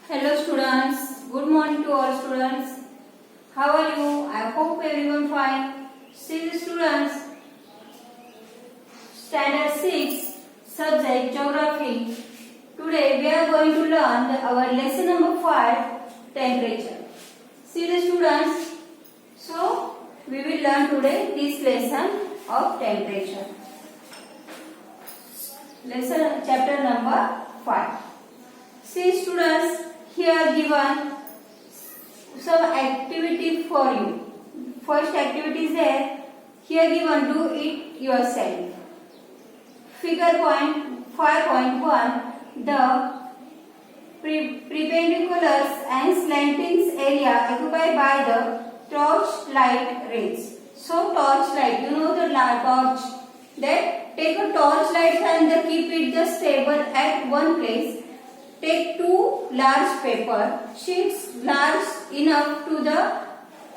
Hello students, good morning to all students. How are you? I hope everyone fine. See the students, standard 6, subject geography. Today we are going to learn our lesson number 5, temperature. See the students, so we will learn today this lesson of temperature. Lesson chapter number 5. See students, here given some activity for you. First activity is there. Here given, do it yourself. Figure point 5.1. The perpendiculars and slantings area occupied by the torchlight rays. So torchlight, you know the torch. That take a torchlight and keep it stable at one place. Take 2 large paper sheets large enough to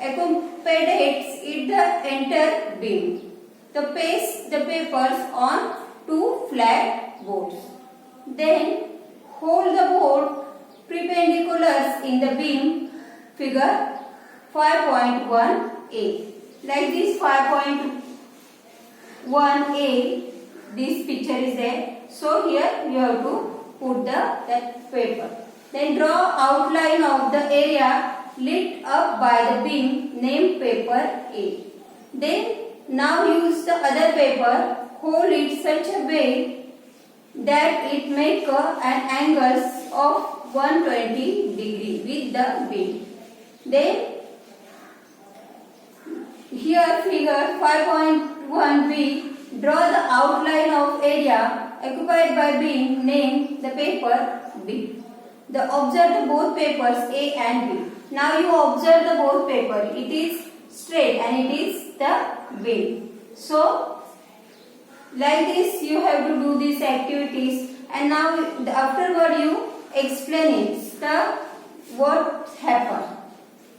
accommodate the entire beam. Paste the papers on 2 flat boards. Then hold the board perpendiculars in the beam. Figure 5.1a. Like this 5.1a. This picture is there. So here you have to put that paper. Then draw outline of the area lit up by the beam named paper A. Then now use the other paper, hold it such a way that it make an angle of 120 degree with the beam. Then here figure 5.1b, draw the outline of area occupied by beam named the paper B. Observe the both papers A and B. Now you observe the both paper. It is straight and it is the beam. So like this you have to do these activities, and now afterward you explain it. What happened.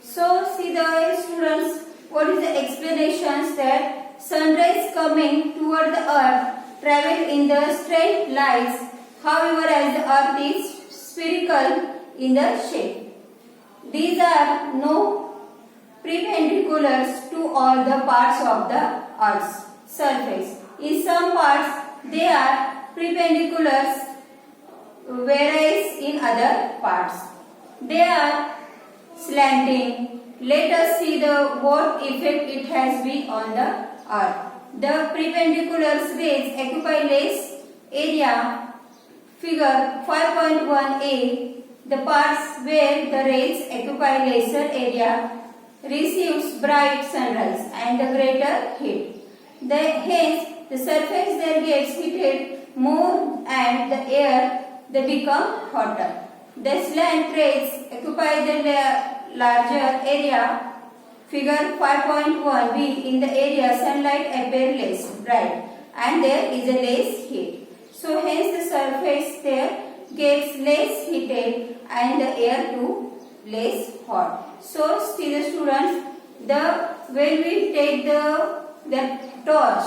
So see the students, what is the explanations that sunrise coming toward the earth travel in the straight lines, however as the earth is spherical in the shape. These are no perpendiculars to all the parts of the earth's surface. In some parts they are perpendiculars, whereas in other parts they are slanting. Let us see what effect it has been on the earth. The perpendicular rays occupy less area. Figure 5.1a. The parts where the rays occupy lesser area receives bright sunrise and the greater heat. Hence, the surface there gets heated more and the air they become hotter. The slant rays occupy the larger area. Figure 5.1b, in the area sunlight appear less bright and there is a less heat. So hence the surface there gets less heated and the air too less hot. So see the students, when we take the torch,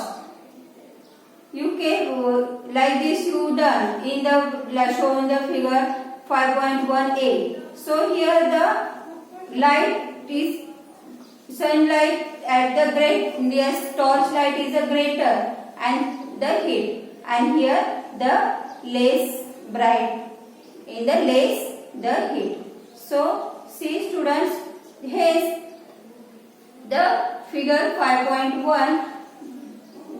you can like this you done in the shown the figure 5.1a. So here the light is sunlight at the torchlight is a greater and the heat, and here the less bright, in the less the heat. So see students, hence the figure 5.1,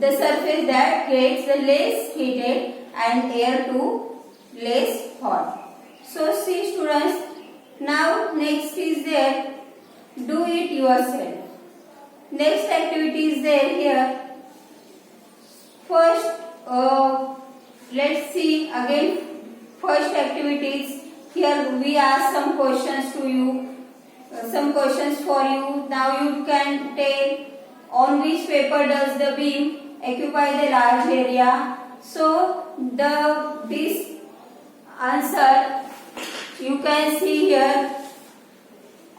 the surface that gets the less heated and air too less hot. So see students, now next is there, do it yourself. Next activity is there here. First, let's see again. First activities. Here we ask some questions to you, some questions for you. Now you can tell on which paper does the beam occupy the large area. So this answer you can see here.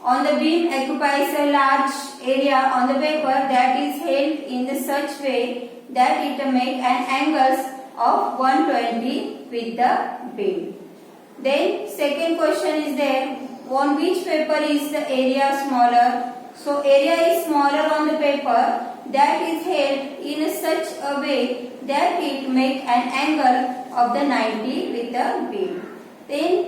On the beam occupies a large area on the paper that is held in such way that it makes an angle of 120 with the beam. Then second question is there, on which paper is the area smaller? So area is smaller on the paper that is held in such a way that it make an angle of the 90 with the beam. Then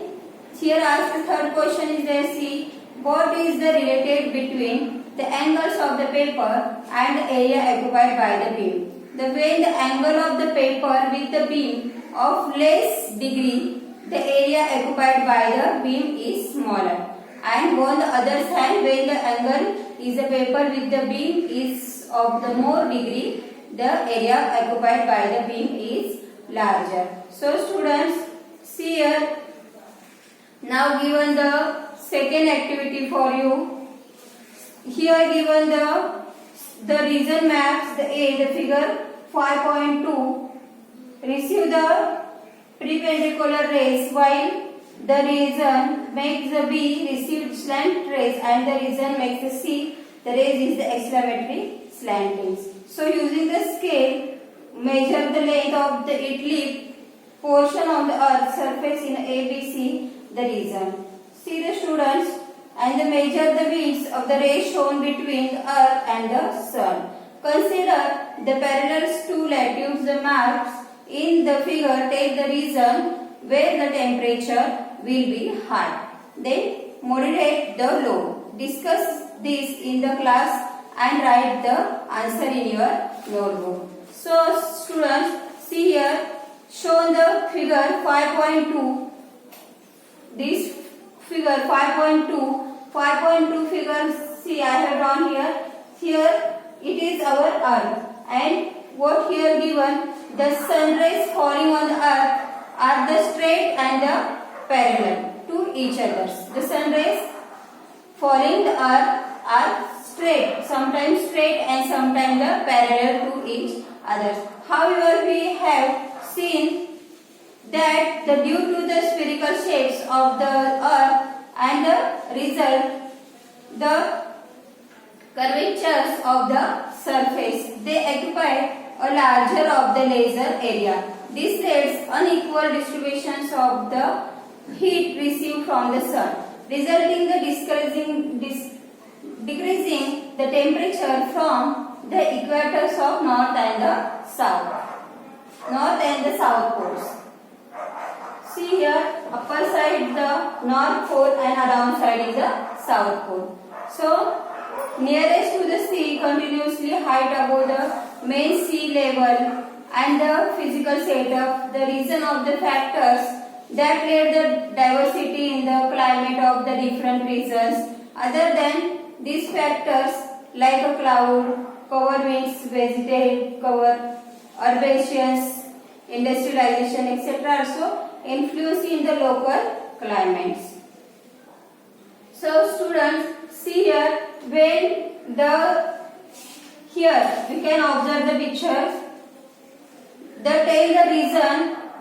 here asked the third question is there, see what is the related between the angles of the paper and the area occupied by the beam. The when the angle of the paper with the beam of less degree, the area occupied by the beam is smaller. And on the other side, when the angle is the paper with the beam is of the more degree, the area occupied by the beam is larger. So students, see here, now given the second activity for you. Here given the region maps, the figure 5.2 receive the perpendicular rays while the region makes the B receive slant rays and the region makes the C the rays is the exclamatory slantings. So using the scale, measure the length of the ellipse portion of the earth surface in ABC the region. See the students, and measure the widths of the rays shown between the earth and the sun. Consider the parallels to latitudes. The maps in the figure take the region where the temperature will be high. Then moderate the low. Discuss this in the class and write the answer in your notebook. So students, see here, shown the figure 5.2. This figure 5.2 figure, see I have drawn here. Here it is our earth, and what here given, the sun rays falling on the earth are the straight and the parallel to each other. The sun rays falling the earth are straight, sometimes straight and sometimes the parallel to each other. However, we have seen that due to the spherical shapes of the earth and the result, the curvatures of the surface, they occupy a larger of the laser area. This leads unequal distributions of the heat received from the sun, resulting the decreasing the temperature from the equators of north and the south poles. See here, upper side the north pole and around side is the south pole. So nearest to the sea, continuously height above the main sea level, and the physical setup, the reason of the factors that led the diversity in the climate of the different regions. Other than these factors like a cloud, cover, winds, vegetative cover, herbaceous, industrialization, etc. also influence in the local climates. So students, see here, when here we can observe the picture. Tell the reason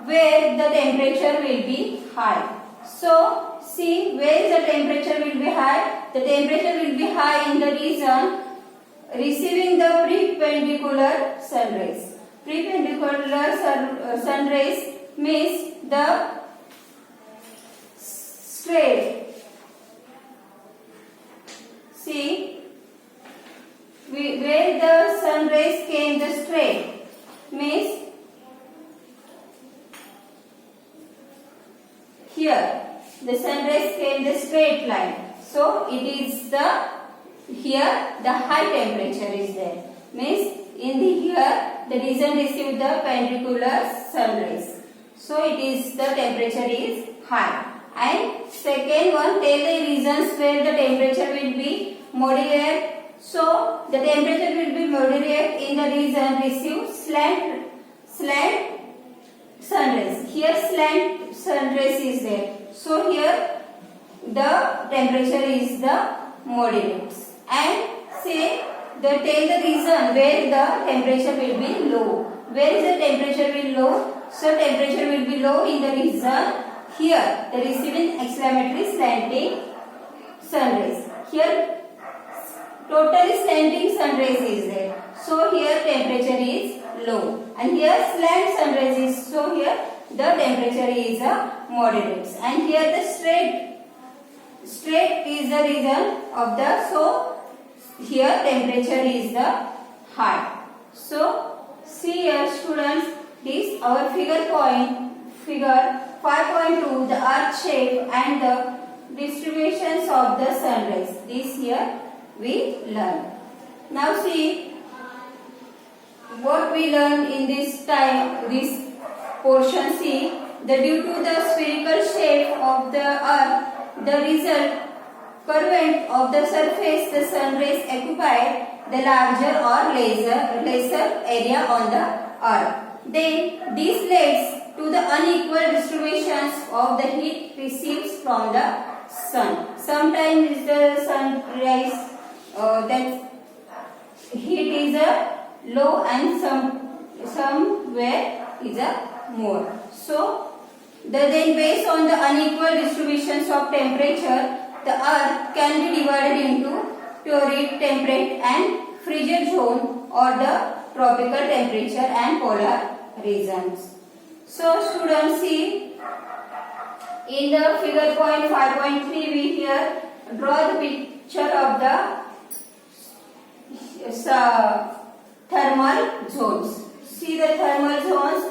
where the temperature will be high. So see, where the temperature will be high? The temperature will be high in the region receiving the perpendicular sun rays. Perpendicular sun rays means the straight. See, where the sun rays came the straight means here the sun rays came the straight line. So it is here the high temperature is there. Means in the here the region received the perpendicular sun rays. So it is the temperature is high. And second one, tell the regions where the temperature will be moderate. So the temperature will be moderate in the region receive slant sun rays. Here slant sun rays is there. So here the temperature is the moderate. And say tell the reason where the temperature will be low. Where is the temperature will be low? So temperature will be low in the region here the receiving exclamatory slanting sun rays. Here totally slanting sun rays is there. So here temperature is low, and here slant sun rays is, so here the temperature is moderate. And here the straight is the region of the, so here temperature is the high. So see here students, this our figure 5.2, the earth shape and the distributions of the sunrise. This here we learn. Now see what we learn in this time, this portion. See, due to the spherical shape of the earth, the result curvature of the surface, the sun rays occupy the larger or lesser area on the earth. Then this leads to the unequal distributions of the heat received from the sun. Sometimes the sun rays that heat is low and somewhere is more. So then based on the unequal distributions of temperature, the earth can be divided into torrid, temperate and frigid zone, or the tropical temperature and polar regions. So students, see in the figure 5.3 we here draw the picture of the thermal zones. See the thermal zones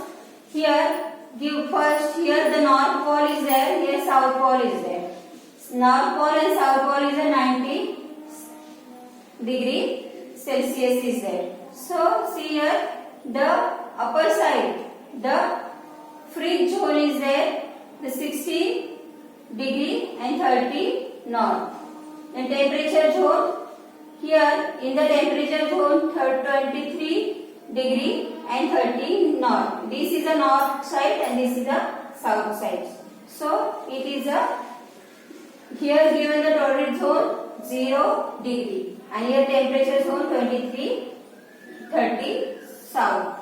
here. Give first, here the north pole is there, here south pole is there. North pole and south pole is a 90 degree Celsius is there. So see here the upper side, the frigid zone is there, the 60 degree and 30 north. The temperature zone, here in the temperature zone 23 degree and 30 north. This is the north side and this is the south side. So it is here given the torrid zone 0 degree and here temperature zone 23 30 south.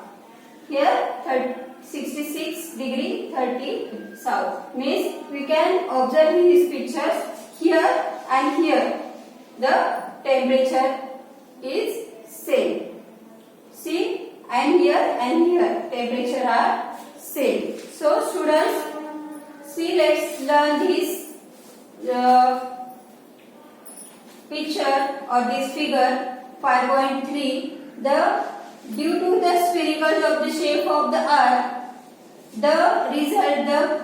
Here 66 degree 30 south. Means we can observe in these pictures here and here the temperature is same. See, and here temperature are same. So students, see, let's learn this picture or this figure 5.3. Due to the spherical of the shape of the earth, the result, the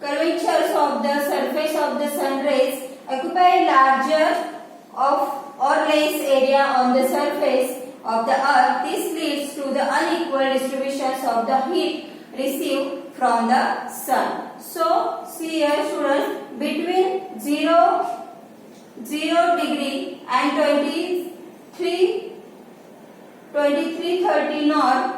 curvatures of the surface of the sun rays occupy larger or less area on the surface of the earth. This leads to the unequal distributions of the heat received from the sun. So see here students, between 0 degree and 23-30 north,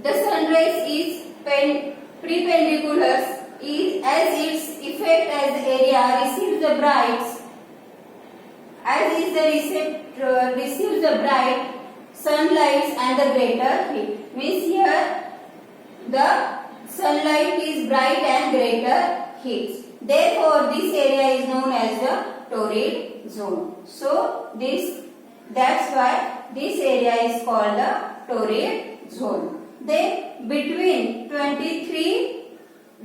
the sun rays is perpendicular as its effect as the area receives the bright receives the bright sunlight and the greater heat. Means here the sunlight is bright and greater heat. Therefore this area is known as the torrid zone. So that's why this area is called the torrid zone. Then between 23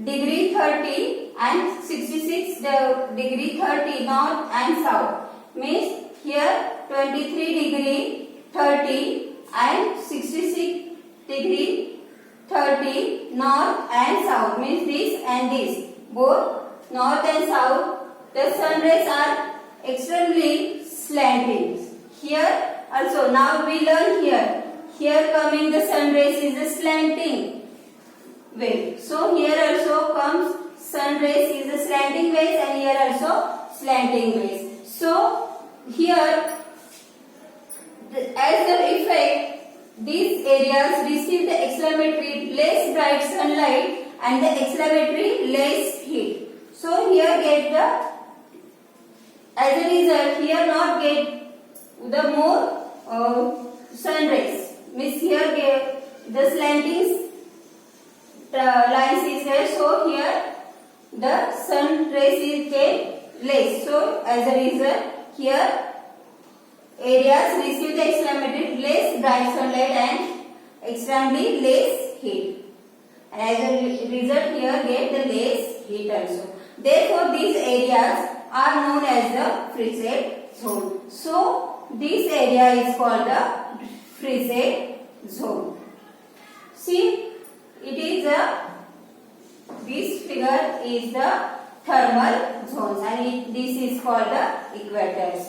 degree 30 and 66 degree 30 north and south, means here 23 degree 30 and 66 degree 30 north and south, means this and this, both north and south, the sun rays are extremely slanting. Here also, now we learn here coming the sun rays is a slanting way. So here also comes sun rays is a slanting ways and here also slanting ways. So here as the effect, these areas receive the exclamatory less bright sunlight and the exclamatory less heat. So here get the, as a result, here not get the more sun rays. Means here get the slanting lines is there. So here the sun rays is get less. So as a result, here areas receive the exclamatory less bright sunlight and extremely less heat. And as a result here get the less heat also. Therefore these areas are known as the frigid zone. So this area is called the frigid zone. See, it is this figure is the thermal zones and this is called the equators.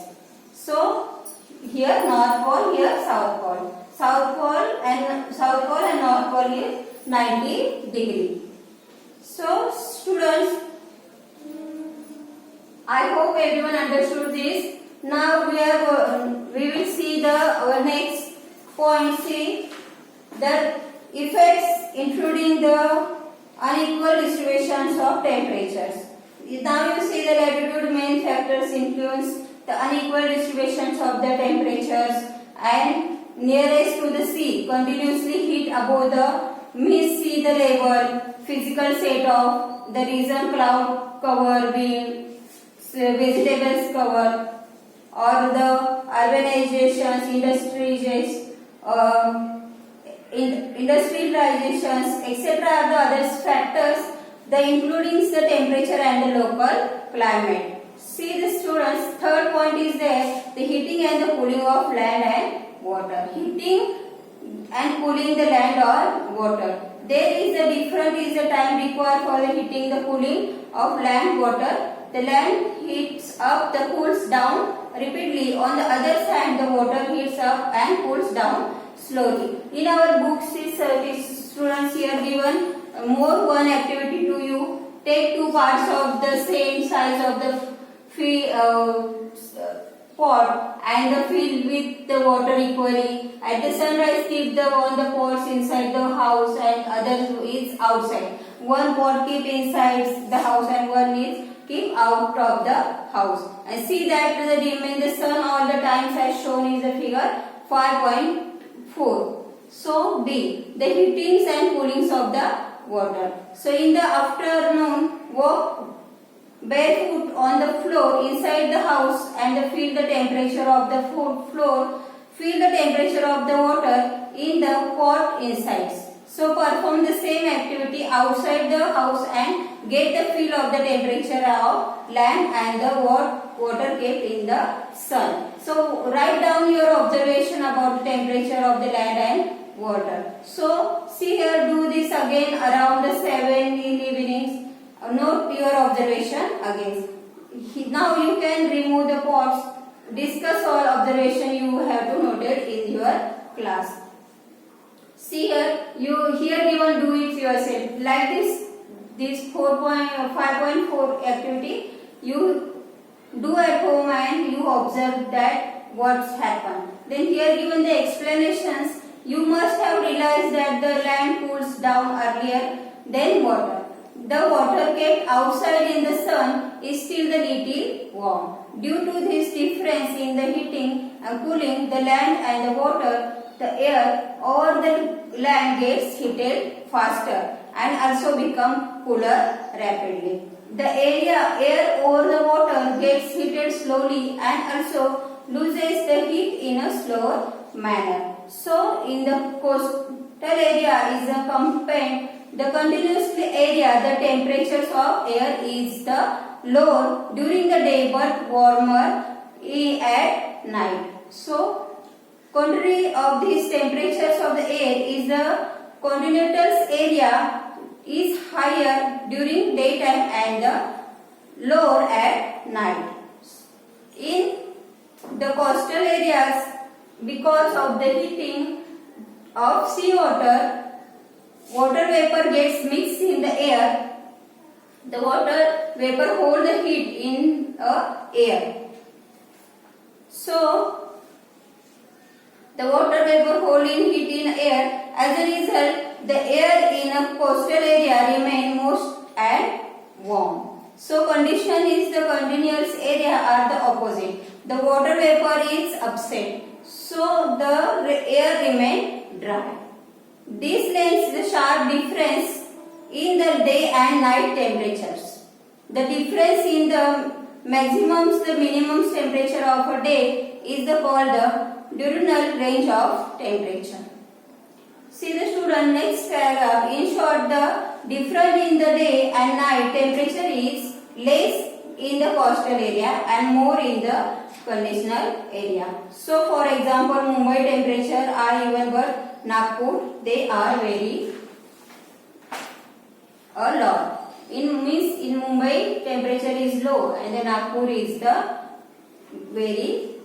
So here North Pole, here South Pole. South Pole and North Pole is 90 degree. So students, I hope everyone understood this. Now we will see the our next point. See the effects including the unequal distributions of temperatures. Now you see the latitude main factors influence the unequal distributions of the temperatures, and nearest to the sea continuously heat above the mid sea the level, physical set of the region cloud cover, wind, vegetables cover, or the urbanizations, industrializations, etc. are the other factors, the including the temperature and the local climate. See the students, third point is there, the heating and the cooling of land and water. Heating and cooling the land or water. There is a different is the time required for the heating the cooling of land water. The land heats up, the cools down repeatedly. On the other side, the water heats up and cools down slowly. In our books, students here given more one activity to you. Take two parts of the same size of the pot and fill with the water equally. At the sunrise, keep on the pots inside the house and other is outside. One pot keep inside the house and one is keep out of the house. And see that the remain the sun all the times as shown in the figure 5.4. So D, the heatings and coolings of the water. So in the afternoon, walk barefoot on the floor inside the house and feel the temperature of the floor. Feel the temperature of the water in the pot inside. So perform the same activity outside the house and get the feel of the temperature of land and the water kept in the sun. So write down your observation about the temperature of the land and water. So see here, do this again around the 7 in evenings. Note your observation again. Now you can remove the pots. Discuss all observation you have to noted in your class. See here, you here given do it yourself. Like this 5.4 activity you do at home and you observe that what's happened. Then here given the explanations, you must have realized that the land cools down earlier than water. The water kept outside in the sun is still a little warm. Due to this difference in the heating and cooling, the land and the water, the air over the land gets heated faster and also become cooler rapidly. The air over the water gets heated slowly and also loses the heat in a slower manner. So, in the coastal area is a the continuous area, the temperatures of air is the lower during the day but warmer at night. So, contrary of these temperatures of the air is the continental area is higher during daytime and the lower at night. In the coastal areas, because of the heating of seawater, water vapor gets mixed in the air. The water vapor hold the heat in air. So, the water vapor hold in heat in air. As a result, the air in a coastal area remain moist and warm. So, condition is the continuous area are the opposite. The water vapor is upset. So, the air remain dry. This lends the sharp difference in the day and night temperatures. The difference in the maximums, the minimum temperature of a day is called the diurnal range of temperature. See the student next paragraph. In short, the difference in the day and night temperature is less in the coastal area and more in the conditional area. So, for example, Mumbai temperature are even, but Nagpur they are very a lot. In Mumbai temperature is low and the Nagpur is the very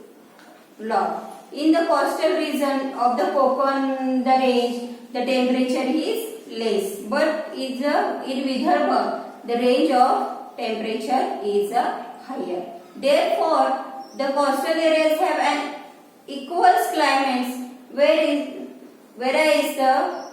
low. In the coastal region of the Konkan, the range, the temperature is less. But in Vidarbha, the range of temperature is higher. Therefore, the coastal areas have an equal climates, whereas the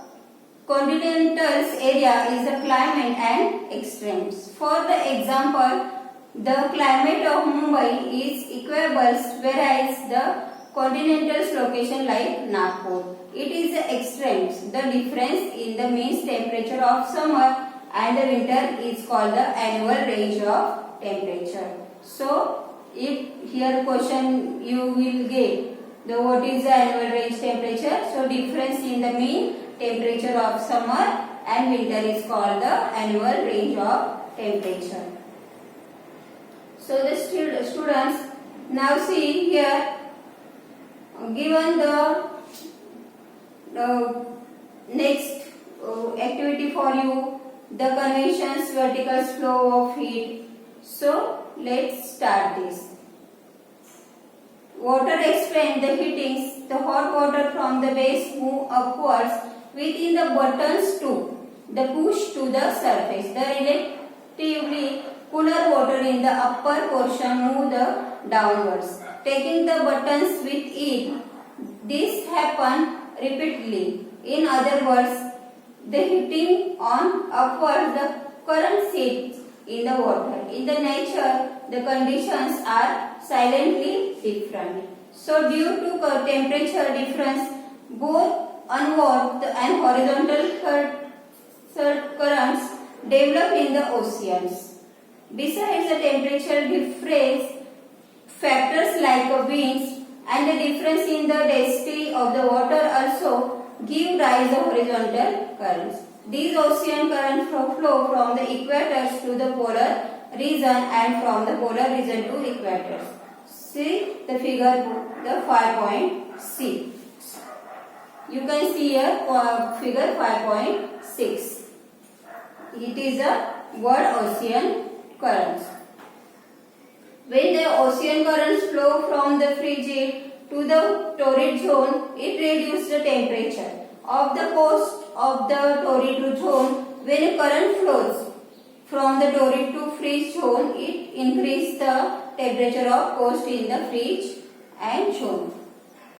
continental area is the climate and extremes. For the example, the climate of Mumbai is equable, whereas the continental location like Nagpur, it is the extremes. The difference in the mean temperature of summer and the winter is called the annual range of temperature. So, if here question you will get the what is the annual range temperature. So, difference in the mean temperature of summer and winter is called the annual range of temperature. So, the students now see here given the next activity for you, the convection's vertical flow of heat. So, let's start this. Water expands the heatings. The hot water from the base move upwards within the buttons to the push to the surface. The relatively cooler water in the upper portion move the downwards, taking the buttons with it. This happens repeatedly. In other words, the heating on upward, the current sits in the water. In the nature, the conditions are silently different. So, due to temperature difference, both onward and horizontal currents develop in the oceans. Besides the temperature difference, factors like winds and the difference in the density of the water also give rise to horizontal currents. These ocean currents flow from the equators to the polar region and from the polar region to equators. See the figure, the 5.6. You can see here figure 5.6. It is a world ocean currents. When the ocean currents flow from the frigid to the torrid zone, it reduces the temperature of the coast of the torrid zone. When a current flows from the torrid to freeze zone, it increases the temperature of coast in the freeze and zone.